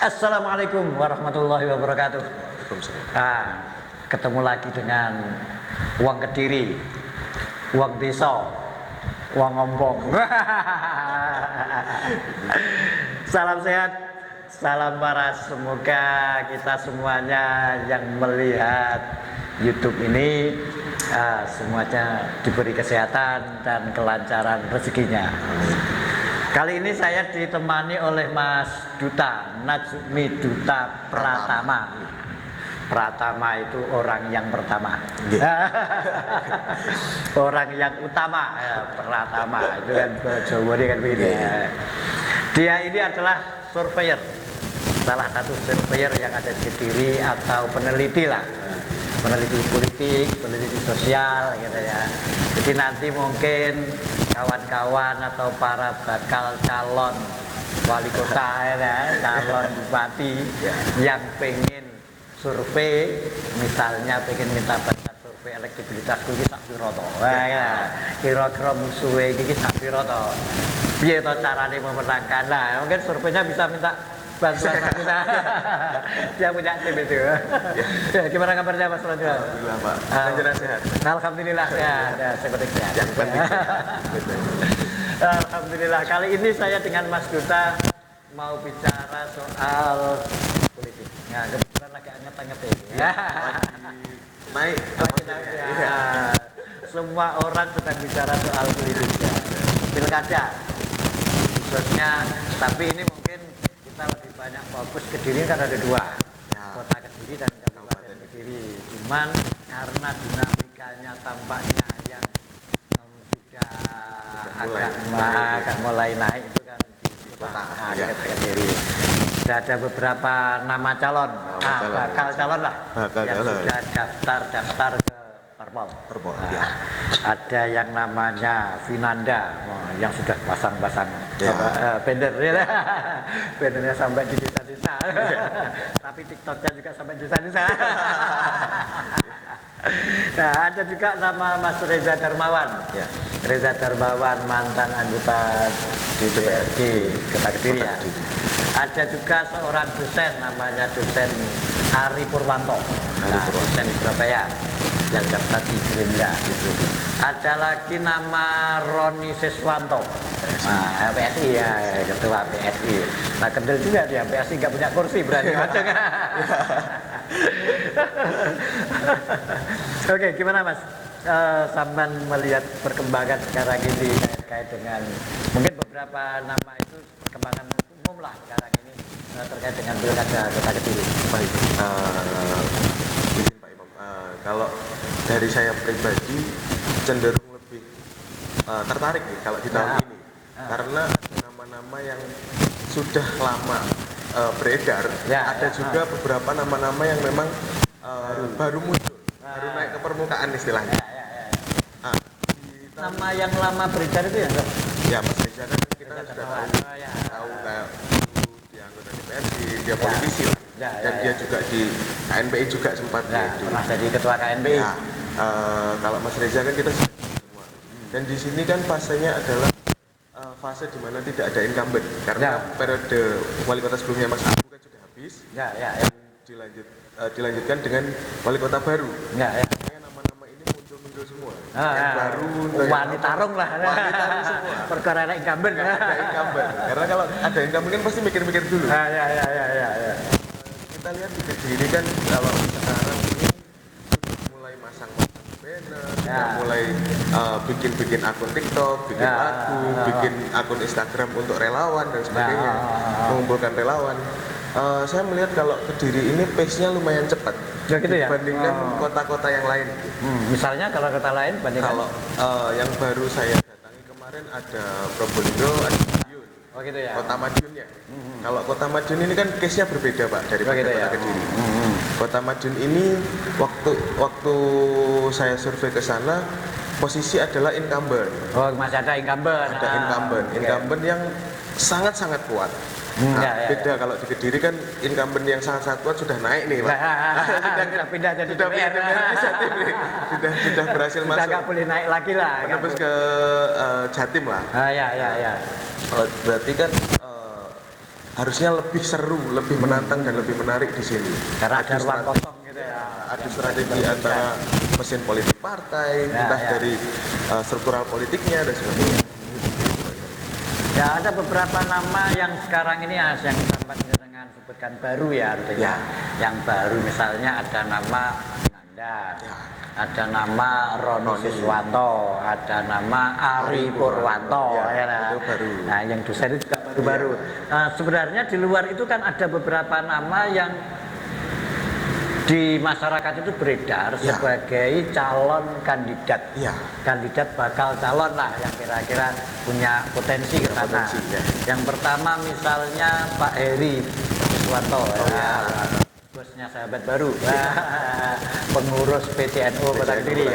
Assalamualaikum warahmatullahi wabarakatuh. Ketemu lagi dengan uang Kediri, uang desa, uang ngompong. Salam sehat, salam waras. Semoga kita semuanya yang melihat YouTube ini semuanya diberi kesehatan dan kelancaran rezekinya. Kali ini saya ditemani oleh Mas Duta, Najmi Duta Pratama. Pratama itu orang yang pertama. Orang yang utama, ya, Pratama itu kan Jawa kan begini. Dia ini adalah surveyor, salah satu surveyor yang ada di Kediri atau peneliti lah, peneliti politik, peneliti sosial gitu ya. Jadi nanti mungkin kawan-kawan atau para bakal calon wali kota ya, calon bupati yang pengen survei, misalnya pengen minta baca survei elektabilitas iki sak pira to. Kira-kira musuhe iki sak pira to. Piye to carane memenangkan. Nah, mungkin surveinya bisa minta bantuan kita. Dia punya tim itu. Ya, gimana kabarnya Mas Rojo? Alhamdulillah Pak. Lancar sehat. Alhamdulillah ya, saya penting sehat. Yang penting. Alhamdulillah. Kali ini saya dengan Mas Duta mau bicara soal politik. Nah, kebetulan lagi anget-anget ini. Naik. Ya. Semua orang sedang bicara soal politik. Pilkada khususnya, tapi ini mungkin kita lebih banyak fokus Kediri kan ada dua, kota Kediri dan kabupaten Kediri. Cuman karena dinamikanya tampaknya yang sudah agak mulai naik itu kan di kota Kediri. Sudah ada beberapa nama calon, bakal calon lah, yang sudah daftar ke Parpol. Ada yang namanya Vinanda, yang sudah pasang-pasang banner, bannernya sampai di desa-desa. Tapi TikToknya juga sampai di desa-desa. Nah, ada juga nama Mas Reza Darmawan. Reza Darmawan mantan anggota DPRD Kota Kediri ya. Ada juga seorang dosen namanya dosen Ari Purwanto, dosen di Surabaya yang daftar di Gerindra gitu. Ada lagi nama Roni Siswanto, PSI ya, ketua PSI. Nah, kendel juga dia PSI nggak punya kursi berarti macam. Oke, gimana Mas? Sampan melihat perkembangan sekarang ini terkait dengan mungkin beberapa nama itu perkembangan umum lah sekarang ini terkait dengan pilkada Kota Kediri. Baik. Izin Pak Imam. Kalau dari saya pribadi cenderung lebih tertarik nih kalau di tahun ini, karena nama-nama yang sudah lama beredar, ada juga beberapa nama-nama yang memang baru muncul, baru naik ke permukaan istilahnya. Nama yang lama beredar itu ya? Ya, Mas Reza kan kita sudah tahu kayak di anggota DPRD, dia politisi lah. Dan dia juga di KNPI juga sempat pernah jadi ketua KNPI. Kalau Mas Reza kan kita semua. Dan di sini kan fasenya adalah fase di mana tidak ada incumbent karena periode wali kota sebelumnya Mas Abu kan sudah habis. Dan dilanjutkan dengan wali kota baru. Nama-nama ini muncul semua. Yang baru wani tarung lah. Wani tarung semua. Perkara ada incumbent. Ada incumbent. Karena kalau ada incumbent kan pasti mikir-mikir dulu. Kita lihat di Kediri kan kalau sekarang ini sudah mulai masang-masang banner, sudah mulai bikin akun TikTok, bikin lagu, bikin akun Instagram untuk relawan dan sebagainya, mengumpulkan relawan. Saya melihat kalau Kediri ini pace-nya lumayan cepat dibandingkan kota-kota yang lain. Misalnya kalau kota lain bandingkan? Kalau yang baru saya datangi kemarin ada Probolinggo, ada Madiun. Kota Madiun ya. Kalau Kota Madiun ini kan case-nya berbeda Pak dari Kota Kediri. Kota Madiun ini waktu saya survei ke sana posisi adalah incumbent. Masih ada incumbent. Ada incumbent yang sangat-sangat kuat. Beda kalau di Kediri kan incumbent yang sangat kuat sudah naik nih Pak. Sudah pindah jadi DPR. Sudah berhasil masuk. Sudah nggak boleh naik lagi lah. Menembus ke Jatim lah. Ya. Berarti kan harusnya lebih seru, lebih menantang dan lebih menarik di sini. Karena ada ruang kosong gitu ya. Adu strategi antara mesin politik partai, entah dari struktural politiknya dan sebagainya. Ya, ada beberapa nama yang sekarang ini yang sampai dengan sebutkan baru ya artinya. Yang baru misalnya ada nama Nanda, ada nama Roni Siswanto, ada nama Ari Purwanto, itu baru. Nah, yang dosen itu juga baru-baru. Sebenarnya di luar itu kan ada beberapa nama yang di masyarakat itu beredar sebagai calon kandidat, kandidat bakal calon lah yang kira-kira punya potensi ke sana. Yang pertama misalnya Pak Heri Siswanto, bosnya Sahabat Baru, pengurus PTNU Kota Kediri.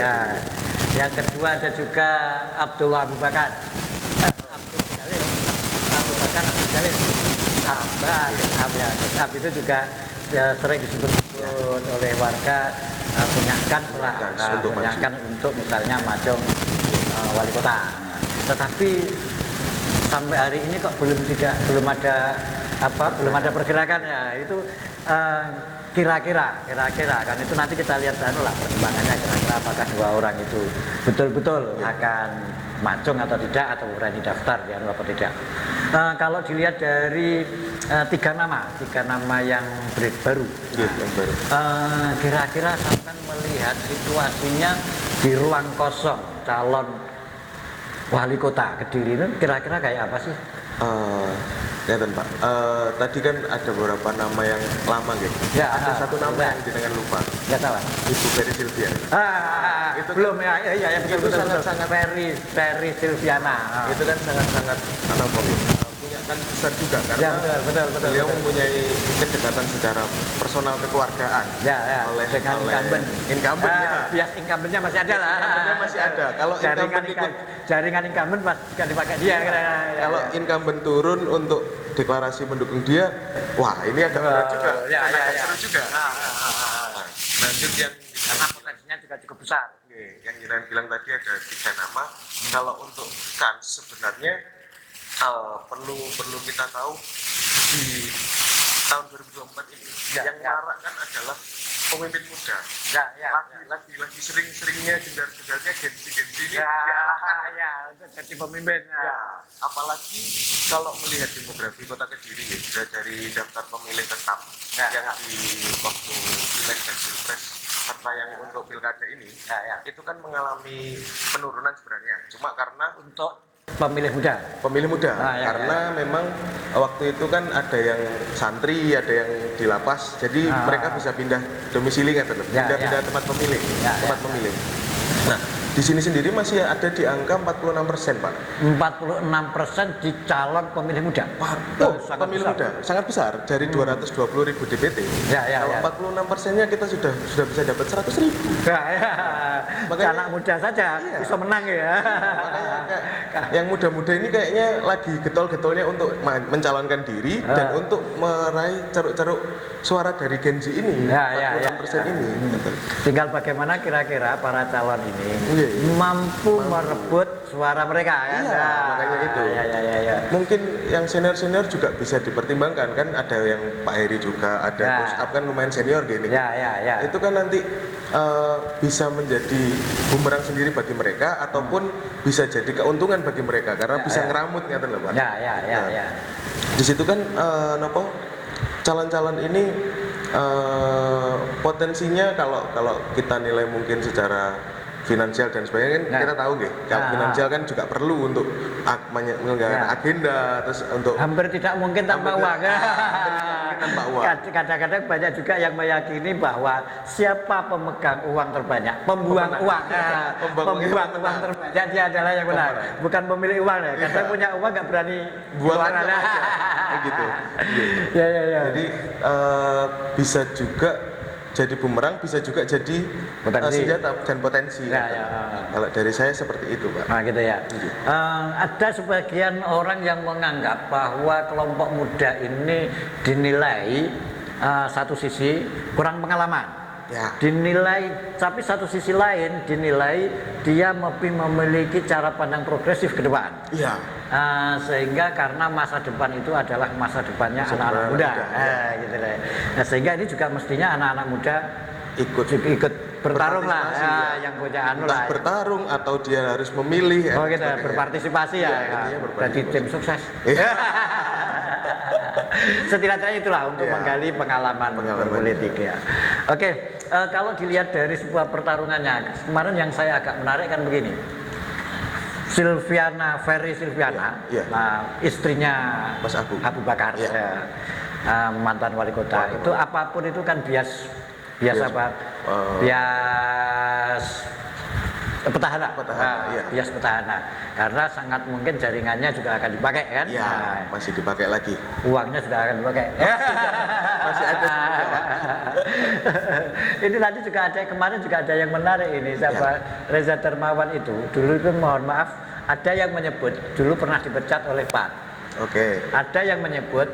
Yang kedua ada juga Abdullah Abu Bakar, Abdul itu juga sering disebut oleh warga punyakan lah, punyakan untuk misalnya maju wali kota. Tetapi sampai hari ini kok belum ada pergerakan ya. Itu kira-kira kan itu nanti kita lihat lah perkembangannya, kira-kira apakah dua orang itu betul-betul akan macung atau tidak, atau berani daftar ya atau tidak. Kalau dilihat dari tiga nama yang baru, kira-kira sampai melihat situasinya di ruang kosong calon wali kota Kediri itu kira-kira kayak apa sih? Ya Pak, tadi kan ada beberapa nama yang lama gitu. Ya, ada satu nama yang dengan lupa. Ya salah. Ibu Ferry Silviana. Itu belum ya betul sangat Ferry Silviana. Itu kan sangat punya kan besar juga karena betul. Beliau mempunyai kedekatan secara personal kekeluargaan. Oleh incumbent ya. Bias incumbentnya masih ada lah. Incumbentnya masih ada. Kalau jaringan incumbent kan dipakai dia. Kalau incumbent turun untuk deklarasi mendukung dia, wah ini agak berat juga. Seru juga. Lanjut yang karena potensinya juga cukup besar. Yang Jiran bilang tadi ada tiga nama. Kalau untuk kan sebenarnya perlu kita tahu di tahun 2024 ini yang marak kan adalah pemimpin muda. Lagi sering-seringnya gendar-gendarnya Gen-Z ini untuk jadi pemimpin. Apalagi kalau melihat demografi Kota Kediri ya, dari daftar pemilih tetap yang di waktu pileg dan pilpres serta yang untuk pilkada ini itu kan mengalami penurunan sebenarnya. Cuma karena untuk pemilih muda karena memang waktu itu kan ada yang santri, ada yang di lapas, jadi mereka bisa pindah domisili kan, pindah tempat pemilih. Nah, di sini sendiri masih ada di angka 46%, Pak. 46% di calon pemilih muda. Pemilih muda sangat besar dari 220.000 DPT. Kalau 46%-nya kita sudah bisa dapat 100.000. Makanya anak muda saja bisa menang ya. Makanya yang muda-muda ini kayaknya lagi getol-getolnya untuk mencalonkan diri dan untuk meraih ceruk-ceruk suara dari Gen Z ini. 46% ini. Tinggal bagaimana kira-kira para calon ini mampu merebut suara mereka kan? Makanya itu. Mungkin yang senior juga bisa dipertimbangkan kan, ada yang Pak Heri juga, ada Gus Ab kan lumayan senior gini. Itu kan nanti bisa menjadi bumerang sendiri bagi mereka ataupun bisa jadi keuntungan bagi mereka karena bisa ngeramut ngaten lho Pak. Di situ kan calon-calon ini potensinya kalau kita nilai mungkin secara finansial dan sebagainya kan kita tahu finansial kan juga perlu untuk menyelenggarakan agenda, terus untuk hampir tidak mungkin tanpa uang. Kadang-kadang banyak juga yang meyakini bahwa siapa pemegang uang terbanyak, pembuang uang terbanyak dia adalah yang benar, bukan pemilik uang ya. Kadang punya uang nggak berani buang aja, gitu. Jadi bisa juga jadi bumerang, bisa juga jadi senjata dan potensi. Kalau dari saya seperti itu, Pak. Nah, gitu ya. Ada sebagian orang yang menganggap bahwa kelompok muda ini dinilai satu sisi kurang pengalaman. Dinilai, tapi satu sisi lain dinilai dia lebih memiliki cara pandang progresif ke depan. sehingga karena masa depan itu adalah masa depannya Masa anak-anak depan muda, anak muda, gitu lah. Nah, sehingga ini juga mestinya anak-anak muda ikut bertarung lah, berpartisipasi, ya. yang punya anu Entah lah. bertarung atau dia harus memilih. Oh gitu, sebagainya. berpartisipasi Iya, ya, intinya berpartisipasi. jadi tim sukses. Iya. Setidaknya itulah untuk Iya. menggali pengalaman berpolitik ya. Oke, kalau dilihat dari sebuah pertarungannya, kemarin yang saya agak menarik kan begini. Ferry Silviana, Iya. nah, istrinya Mas Abu Bakar, Iya. ya, mantan wali kota. Itu apapun itu kan bias apa? Bias petahana, iya. bias petahana. Karena sangat mungkin jaringannya juga akan dipakai kan? Ya, masih dipakai lagi. Uangnya sudah akan dipakai. Masih ada. Ini nanti juga ada, kemarin juga ada yang menarik ini, siapa Reza Darmawan itu dulu itu, mohon maaf, ada yang menyebut dulu pernah dipecat oleh PAN. Oke. Ada yang menyebut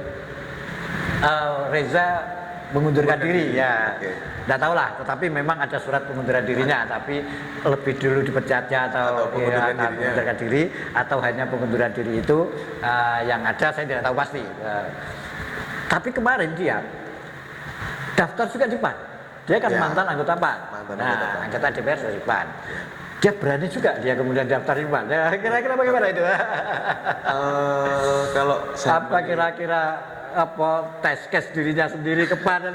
Reza mengundurkan diri ya. Oke. Nggak tahu lah, tetapi memang ada surat pengunduran dirinya, tapi lebih dulu dipecatnya atau mengundurkan diri atau hanya pengunduran diri itu yang ada saya tidak tahu pasti. Tapi kemarin dia daftar juga di PAN. Dia kan mantan anggota PAN. Anggota DPR dari PAN. Dia berani juga dia kemudian daftar di PAN. Ya, kira-kira bagaimana itu? Kalau apa kira-kira apa tes case dirinya sendiri ke PAN?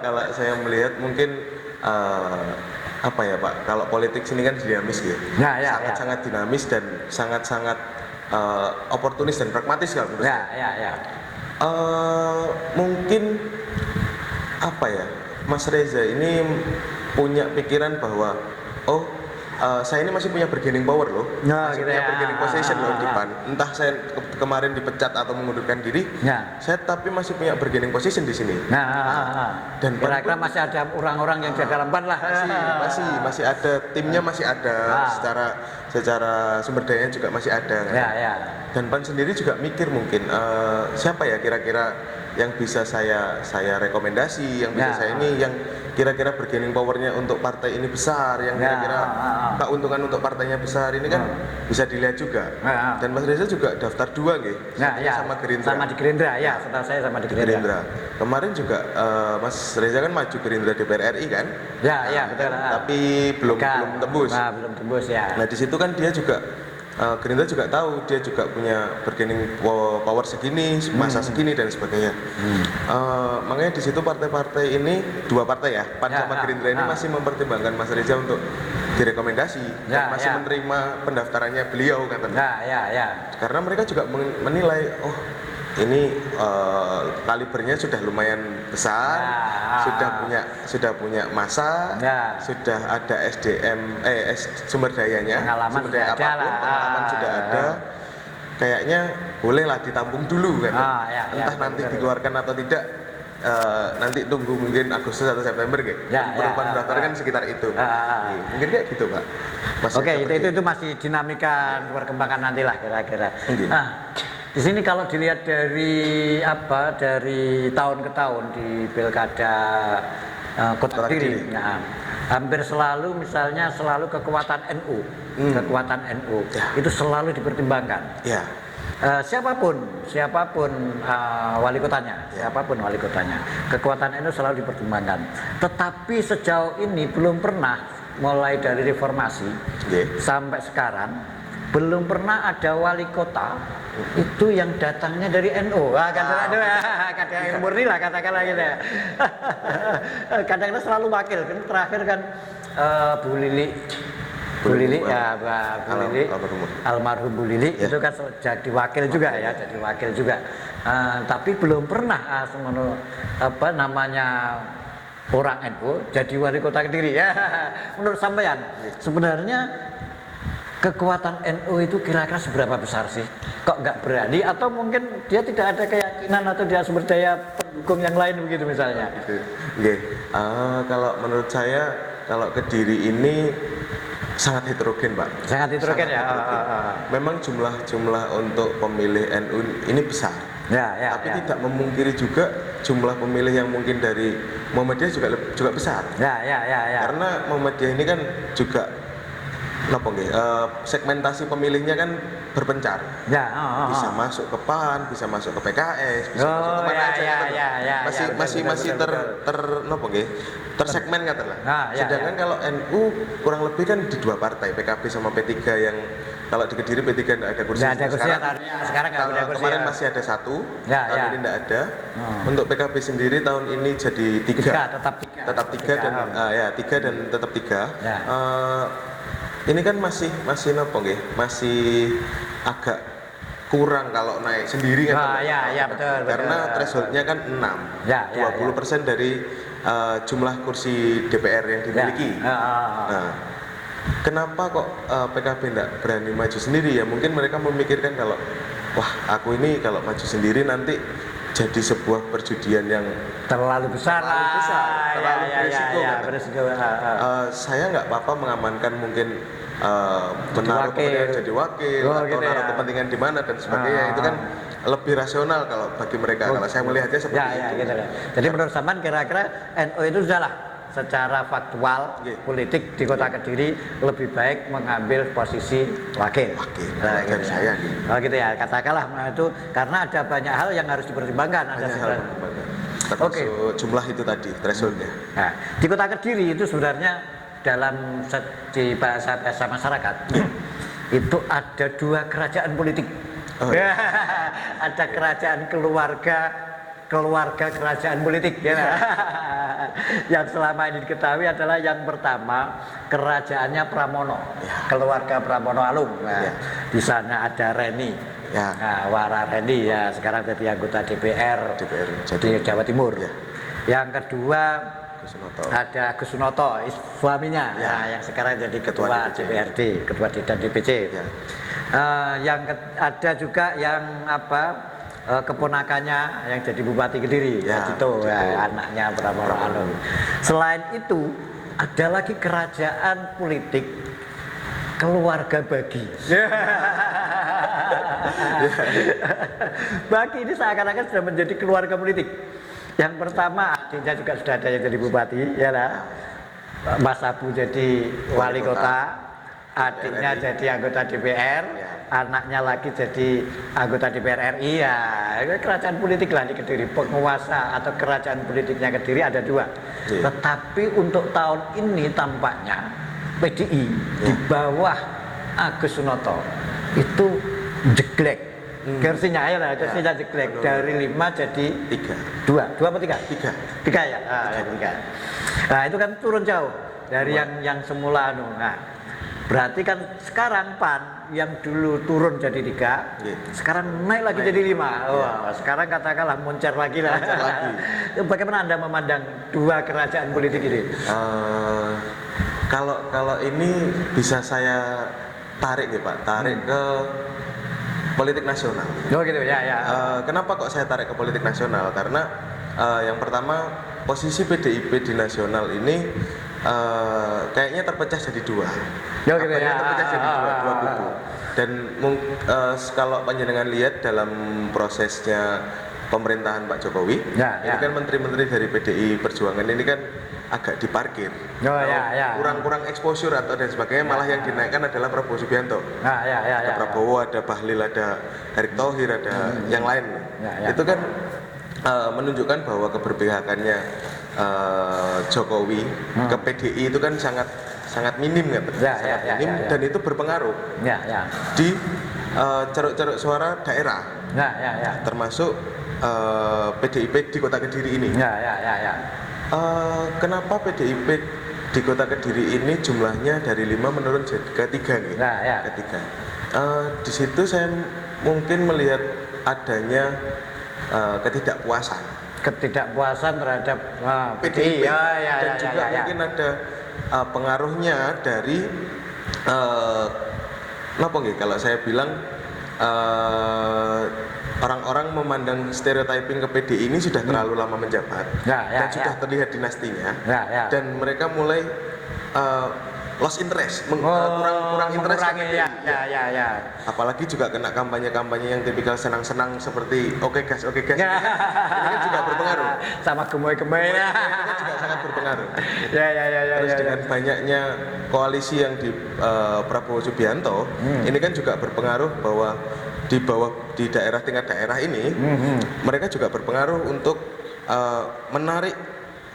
kalau saya melihat mungkin apa ya Pak, kalau politik sini kan dinamis gitu, sangat dinamis dan sangat oportunis dan pragmatis kalau menurut saya. Mungkin apa ya, Mas Reza ini punya pikiran bahwa saya ini masih punya bargaining power loh, masih punya bargaining position loh di PAN. Entah saya kemarin dipecat atau mengundurkan diri, saya tapi masih punya bargaining position di sini. Dan kira-kira masih ada orang-orang yang di dalam PAN lah. Masih ada, timnya masih ada, secara sumber dayanya juga masih ada. Dan PAN sendiri juga mikir mungkin siapa ya kira-kira yang bisa saya rekomendasi, yang bisa saya ini, yang kira-kira bargaining powernya untuk partai ini besar, yang kira-kira keuntungan untuk partainya besar, ini kan bisa dilihat juga. Dan Mas Reza juga daftar 2 gitu, sama Gerindra. Sama di Gerindra, ya, setelah saya sama di Gerindra. Kemarin juga Mas Reza kan maju Gerindra DPR RI kan? Betul. Tapi belum tembus. Belum tembus ya. Nah di situ kan dia juga Gerindra juga tahu dia juga punya bargaining power segini, masa segini dan sebagainya. Makanya di situ partai-partai ini, 2 partai ya, PAN sama Gerindra ini masih mempertimbangkan Mas Reza untuk direkomendasi dan masih menerima pendaftarannya beliau katanya. Karena mereka juga menilai, ini kalibernya sudah lumayan besar, sudah punya masa, sudah ada SDM, sumber dayanya, sumber daya apapun, pengalaman sudah ada. Kayaknya bolehlah ditampung dulu kan. Entah nanti dikeluarkan atau tidak, nanti tunggu mungkin Agustus atau September gitu. Perubahan pendaftaran kan sekitar itu. Mungkin kayak gitu Pak. Oke, itu masih dinamika perkembangan nantilah kira-kira. Di sini kalau dilihat dari tahun ke tahun di pilkada Kota Kediri, hampir selalu misalnya kekuatan NU, itu selalu dipertimbangkan. Siapapun wali kotanya, kekuatan NU selalu dipertimbangkan. Tetapi sejauh ini belum pernah, mulai dari reformasi sampai sekarang, belum pernah ada wali kota itu yang datangnya dari NU. Kadang yang murni lah katakanlah gitu ya. Kadang-kadang selalu wakil. Terakhir kan Bu Lili, almarhum Bu Lili itu kan jadi wakil juga. Tapi belum pernah orang NU jadi wali kota Kediri ya. Menurut sampean sebenarnya kekuatan NU itu kira-kira seberapa besar sih? Kok nggak berani? Atau mungkin dia tidak ada keyakinan atau dia sumber daya pendukung yang lain begitu misalnya? Kalau menurut saya, kalau Kediri ini sangat heterogen Pak. Sangat heterogen ya. Memang jumlah untuk pemilih NU ini besar. Tapi tidak memungkiri juga jumlah pemilih yang mungkin dari Muhammadiyah juga besar. Karena Muhammadiyah ini kan juga Napa nggih? Segmentasi pemilihnya kan berpencar. Ya, Bisa masuk ke PAN, bisa masuk ke PKS, bisa masuk ke mana aja gitu. Napa nggih? Tersegmen katakanlah. Sedangkan kalau NU kurang lebih kan di dua partai, PKB sama P3 yang kalau di Kediri P3 tidak ada kursi. Nggak ada kursi sekarang nggak ada kursi. Kemarin masih ada satu, tahun ini tidak ada. Untuk PKB sendiri tahun ini jadi tiga. Tetap tiga dan tiga dan tetap tiga. Ini kan masih napa nggih? Masih agak kurang kalau naik sendiri kan. Betul. Karena thresholdnya kan 6. 20% dari jumlah kursi DPR yang dimiliki. Nah, kenapa kok PKB tidak berani maju sendiri ya? Mungkin mereka memikirkan kalau wah, aku ini kalau maju sendiri nanti jadi sebuah perjudian yang terlalu besar, terlalu berisiko. Saya nggak apa-apa mengamankan mungkin menaruh kepentingan jadi wakil atau naruh kepentingan di mana dan sebagainya. Itu kan lebih rasional kalau bagi mereka. Kalau saya melihatnya seperti itu. Gitu. Jadi menurut Saman kira-kira NU itu sudahlah secara faktual politik di Kota Kediri lebih baik mengambil posisi wakil. Dari saya gitu. Gitu ya, katakanlah itu karena ada banyak hal yang harus dipertimbangkan. Termasuk jumlah itu tadi thresholdnya. Nah, di Kota Kediri itu sebenarnya dalam di bahasa masyarakat itu ada dua kerajaan politik. Ada kerajaan keluarga kerajaan politik ya. Yang selama ini diketahui adalah yang pertama kerajaannya Pramono, keluarga Pramono Alung. Di sana ada Reni, Wara Reni ya, sekarang jadi anggota DPR di Jawa Timur. Yang kedua ada Agus Sunoto, suaminya, yang sekarang jadi ketua DPRD, ketua dan DPC. Yang ada juga yang keponakannya yang jadi Bupati Kediri, anaknya Pramono Anung. Selain itu ada lagi kerajaan politik keluarga Bagi. Bagi ini seakan-akan sudah menjadi keluarga politik. Yang pertama adiknya juga sudah ada yang jadi Bupati, ya lah. Mas Abu jadi wali kota, adiknya jadi anggota DPR, anaknya lagi jadi anggota DPR RI. Ya, kerajaan politik lah di Kediri. Penguasa atau kerajaan politiknya Kediri ada dua. Tetapi untuk tahun ini tampaknya PDI di bawah Agus Sunoto itu jeglek. Kursinya kursinya jeglek dari 5 jadi 3. 2 apa 3? 3 ya. Nah, itu kan turun jauh dari yang semula Nah, berarti kan sekarang PAN yang dulu turun jadi 3, sekarang naik lagi jadi 5. Sekarang katakanlah moncer lagi lah. Bagaimana Anda memandang dua kerajaan politik ini? Kalau ini bisa saya tarik ya Pak, ke politik nasional. Gitu ya. Kenapa kok saya tarik ke politik nasional? Karena yang pertama posisi PDIP di nasional ini kayaknya terpecah jadi dua. Terpecah jadi dua kubu. Dan kalau panjenengan lihat dalam prosesnya pemerintahan Pak Jokowi, ini kan menteri-menteri dari PDI Perjuangan ini kan agak diparkir, kurang exposure atau dan sebagainya, malah yang dinaikkan adalah Prabowo Subianto. Ada Prabowo, ada Bahlil, ada Erick Thohir, ada yang lain. Itu kan menunjukkan bahwa keberpihakannya Jokowi ke PDI itu kan sangat minim kan, dan itu berpengaruh di ceruk-ceruk suara daerah, termasuk PDIP di Kota Kediri ini. Kenapa PDIP di Kota Kediri ini jumlahnya dari 5 menurun jadi ke 3 gitu? Ke 3. Di situ saya mungkin melihat adanya ketidakpuasan terhadap PDIP dan juga mungkin ada pengaruhnya dari kalau saya bilang orang-orang memandang stereotyping ke PDI ini sudah terlalu lama menjabat dan sudah terlihat dinastinya, dan mereka mulai lost interest, kurang interest ke PDI. Apalagi juga kena kampanye-kampanye yang tipikal senang-senang seperti oke gas. Ini kan juga berpengaruh. Sama gemoy-gemoy. Itu kan juga sangat berpengaruh. berpengaruh. Ya. Terus dengan banyaknya koalisi yang di Prabowo Subianto, ini kan juga berpengaruh bahwa di daerah tingkat daerah ini, mereka juga berpengaruh untuk menarik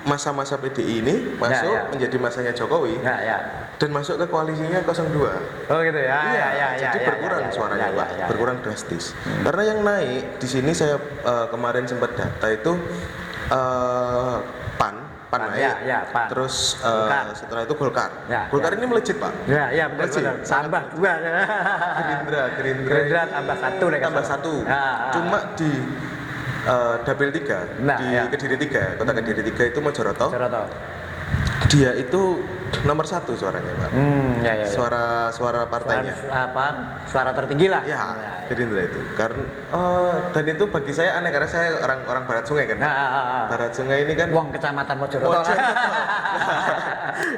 masa-masa PDI ini masuk menjadi masanya Jokowi dan masuk ke koalisinya 02. Oh gitu ya. Iya, jadi berkurang suaranya Pak, berkurang drastis. Karena yang naik di sini saya kemarin sempat data itu PAN naik, PAN. terus Golkar. setelah itu Golkar. Golkar ini melejit Pak. Ya betul. Tambah 2. Gerindra tambah 1 tambah 1. Cuma di Dapil 3 di Kediri 3, kota Kediri 3 itu Mojoroto. Dia itu nomor 1 suaranya Pak. Suara partainya. Suara tertinggi lah. Ya, Gerindra itu. Karena dan itu bagi saya aneh karena saya orang Barat Sungai kan. Barat Sungai ini kan Wong Kecamatan Mojoroto.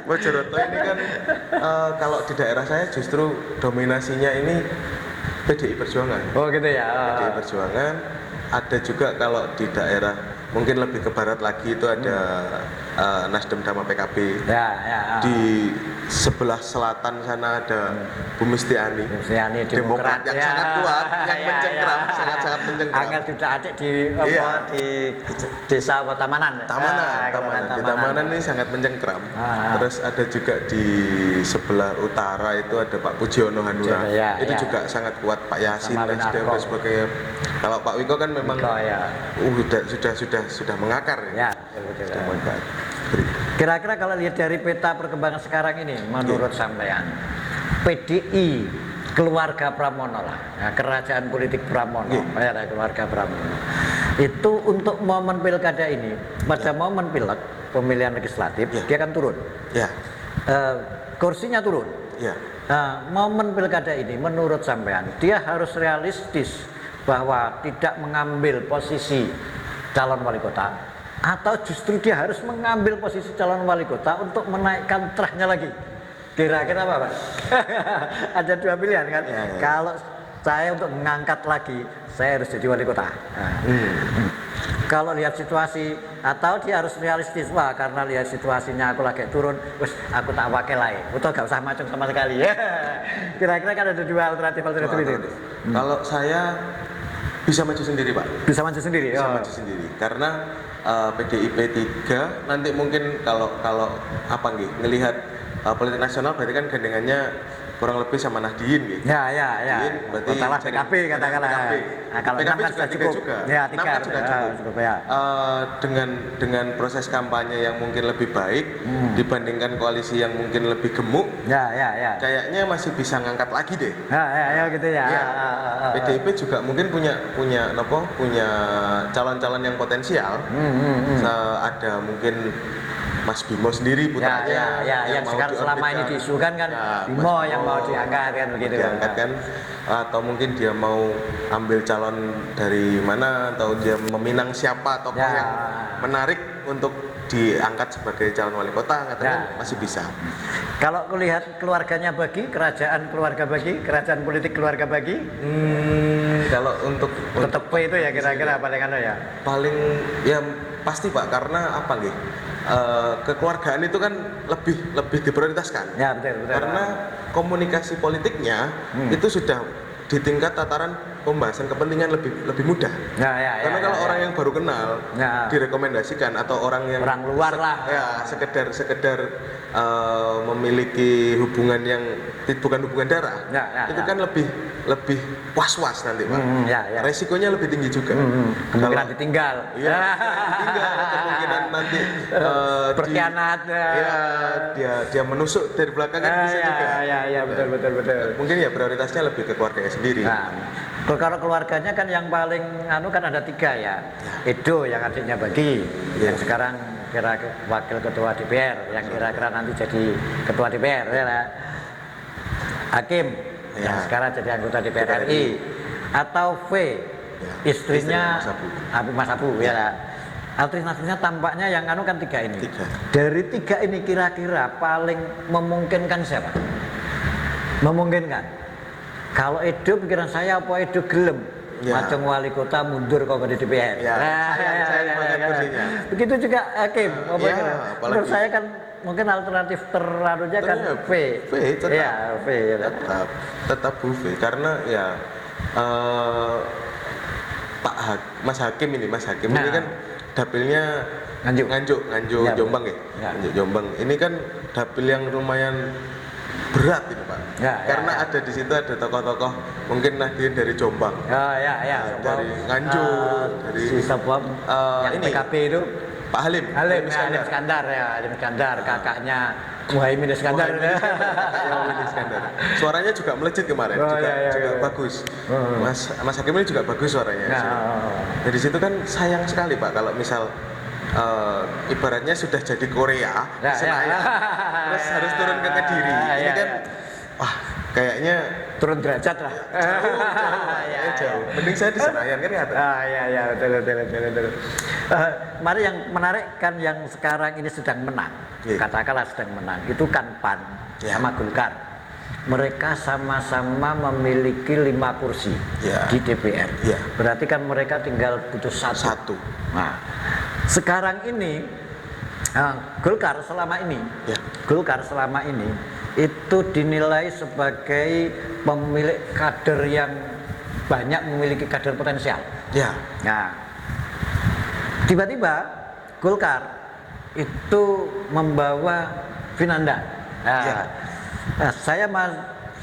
Mojoroto ini kan kalau di daerah saya justru dominasinya ini PDI Perjuangan. Oh gitu ya. PDI Perjuangan. Ada juga kalau di daerah mungkin lebih ke barat lagi itu ada Nasdem sama PKB. Di sebelah selatan sana ada Bu Mistiani. Demokrat yang sangat kuat, yang mencengkram, sangat-sangat mencengkram. Angkat tidak ada di desa Tamanan. Di Tamanan ini sangat mencengkram. Terus ada juga di sebelah utara itu ada Pak Pujiono Hanura. Itu juga sangat kuat, Pak Yasin dan sebagainya. Kalau Pak Wiko kan memang sudah mengakar ya. Sudah mengakar. Kira-kira kalau lihat dari peta perkembangan sekarang ini, menurut sampean, PDI keluarga Pramono lah, kerajaan politik Pramono, keluarga Pramono, itu untuk momen pilkada ini, pada momen pilek pemilihan legislatif, dia akan turun, kursinya turun. Momen pilkada ini, menurut sampean, dia harus realistis bahwa tidak mengambil posisi calon wali kota, atau justru dia harus mengambil posisi calon wali kota untuk menaikkan trahnya lagi. Kira-kira apa Pak? Ada 2 pilihan kan. Kalau saya untuk mengangkat lagi, saya harus jadi wali kota. Kalau lihat situasi, atau dia harus realistis, wah karena lihat situasinya aku lagi turun, wes aku tak pakai lagi, atau gak usah macam sama sekali. Kira-kira kan ada 2 alternatif itu. Kalau saya bisa maju sendiri Pak. Bisa maju sendiri karena PDIP 3 nanti mungkin kalau ngelihat politik nasional berarti kan gandengannya kurang lebih sama Nahdien gitu. Nahdien berarti PKB katakanlah. Kalau PKB juga 3 juga. 3 kan juga cukup. Dengan proses kampanye yang mungkin lebih baik dibandingkan koalisi yang mungkin lebih gemuk. Kayaknya masih bisa ngangkat lagi deh. Gitu ya. PDIP juga mungkin punya calon-calon yang potensial. Ada mungkin Mas Bimo sendiri putranya yang sekarang selama ini diisukan kan Bimo yang mau diangkat kan begitu. Kan atau mungkin dia mau ambil calon dari mana atau dia meminang siapa tokoh yang menarik untuk diangkat sebagai calon wali kota katanya masih bisa. Kalau kulihat keluarganya Bagi, kerajaan keluarga Bagi, kerajaan politik keluarga Bagi, kalau untuk tetap itu ya kira-kira paling ya. Paling ya pasti Pak, karena apa nih? Kekeluargaan itu kan lebih diprioritaskan. Betul. Karena komunikasi politiknya itu sudah di tingkat tataran pembahasan kepentingan lebih mudah. Karena kalau orang yang baru kenal direkomendasikan atau orang luar lah. Sekedar memiliki hubungan yang bukan hubungan darah. Itu kan lebih was-was nanti Pak. Resikonya lebih tinggi juga. Kemungkinan ditinggal. Kemungkinan nanti berkhianat. Dia menusuk dari belakang kan bisa juga. Betul. Mungkin ya prioritasnya lebih ke keluarganya sendiri. Kalau keluarganya kan yang paling kan ada 3 ya. Edo yang adiknya Bagi, yang sekarang kira wakil ketua DPR, yang kira-kira nanti jadi ketua DPR Hakim, yang sekarang jadi anggota DPR RI, atau V, istrinya Mas Abu Alternatifnya tampaknya yang kan 3 ini. Dari 3 ini kira-kira paling memungkinkan siapa? Memungkinkan. Kalau Edo pikiran saya apa Edo gelem Ya. Macung wali kota mundur kok di DPR. Ya, sayang banget kursinya. Begitu juga Hakim. Ya, Menurut apalagi- saya kan mungkin alternatif teranunya kan V. V tetap. Iya, V. Tetap Bu V karena ya Mas Hakim ini Nah. kan dapilnya Nganjuk. Ya, Jombang ya. Ya. Nganjuk Jombang. Ini kan dapil yang lumayan berat ini Pak. Ya, Karena ya. ada di situ ada tokoh-tokoh mungkin Nahdien dari Jombang. Ya. Dari Nganjuk, dari si siapa yang ini. PKP itu Pak Halim. Halim Iskandar, kakaknya Muhaimin Iskandar. Kakaknya Muhaimin Iskandar. Suaranya juga melejit kemarin, Oh, juga iya. bagus. Mas Hakim ini juga bagus suaranya. Dari situ kan sayang sekali Pak kalau misal ibaratnya sudah jadi Korea, Senayan, terus harus turun ke Kediri. Ini kan, wah kayaknya turun derajat lah. jauh. Mending saya di Senayan kan nggak? Betul. Mari yang menarik kan yang sekarang ini sedang menang. Iya. Katakanlah sedang menang. Itu kan PAN Iya. sama Golkar. Mereka sama-sama memiliki 5 kursi Iya. di DPR. Iya. Berarti kan mereka tinggal butuh satu. Nah, sekarang ini Golkar selama ini, Ya. Golkar selama ini itu dinilai sebagai pemilik kader yang banyak memiliki kader potensial. Ya. Nah, tiba-tiba Golkar itu membawa Vinanda. Nah, Ya. saya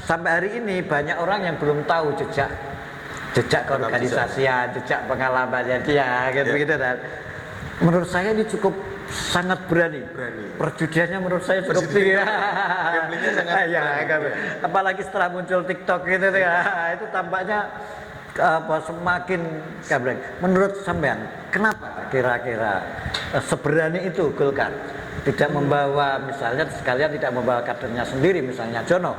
sampai hari ini banyak orang yang belum tahu jejak keorganisasian, jejak pengalamannya dia, gitu. Dan menurut saya ini cukup sangat berani. Perjudiannya menurut saya cukup tinggi. Gamblingnya sangat berani. Apalagi setelah muncul TikTok gitu ya, itu tampaknya semakin gambling. Menurut sampean, kenapa kira-kira seberani itu Golkar tidak membawa, misalnya sekalian tidak membawa kadernya sendiri, misalnya Jono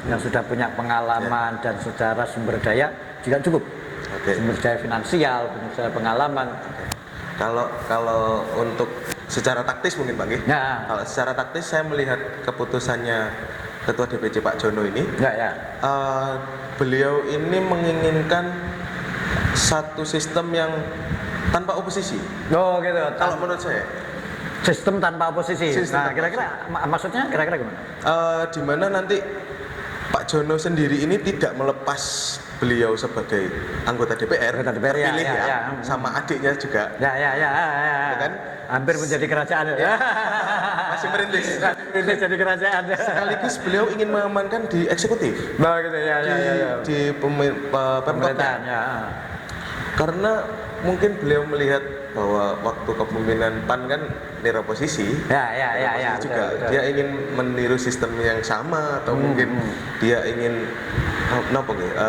yang sudah punya pengalaman dan secara sumber daya juga cukup. Sumber daya finansial, sumber daya pengalaman. Kalau untuk secara taktis mungkin Pak Nggih. Ya. Kalau secara taktis saya melihat keputusannya Ketua DPC Pak Jono ini, beliau ini menginginkan satu sistem yang tanpa oposisi. Oh gitu. Kalau menurut saya, Sistem tanpa oposisi. Sistem tanpa Kira-kira maksudnya kira-kira gimana? di mana nanti Pak Jono sendiri ini tidak melepas beliau sebagai anggota DPR, Anggota DPR, ya, terpilih ya. sama adiknya juga. Ya kan? Hampir menjadi kerajaan. Masih merintis. Merintis jadi kerajaan. Sekaligus beliau ingin mengamankan di eksekutif, Nah, gitu di pemerintahan. Pemerintahan, ya. Karena mungkin beliau melihat bahwa waktu kepemimpinan PAN kan nira oposisi. Ya, Juga betul. dia ingin meniru sistem yang sama atau mungkin dia ingin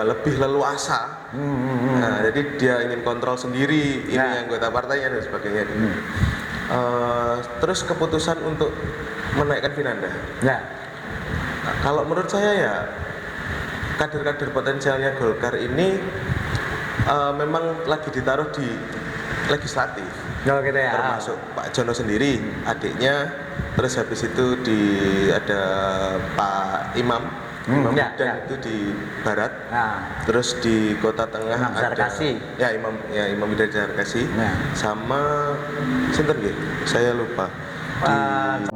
lebih leluasa. Nah, jadi dia ingin kontrol sendiri ini anggota partainya dan sebagainya. Terus keputusan untuk menaikkan Vinanda. Ya. Nah, kalau menurut saya ya kader-kader potensialnya Golkar ini memang lagi ditaruh di legislatif. Oh, gitu ya. Termasuk Pak Jono sendiri, adiknya, terus habis itu ada Pak Imam Bidan itu di barat, terus di kota tengah Imam ada Zarkasi. Imam Bidan Zarkasi, Ya. sama sinten nggih? Saya lupa. Di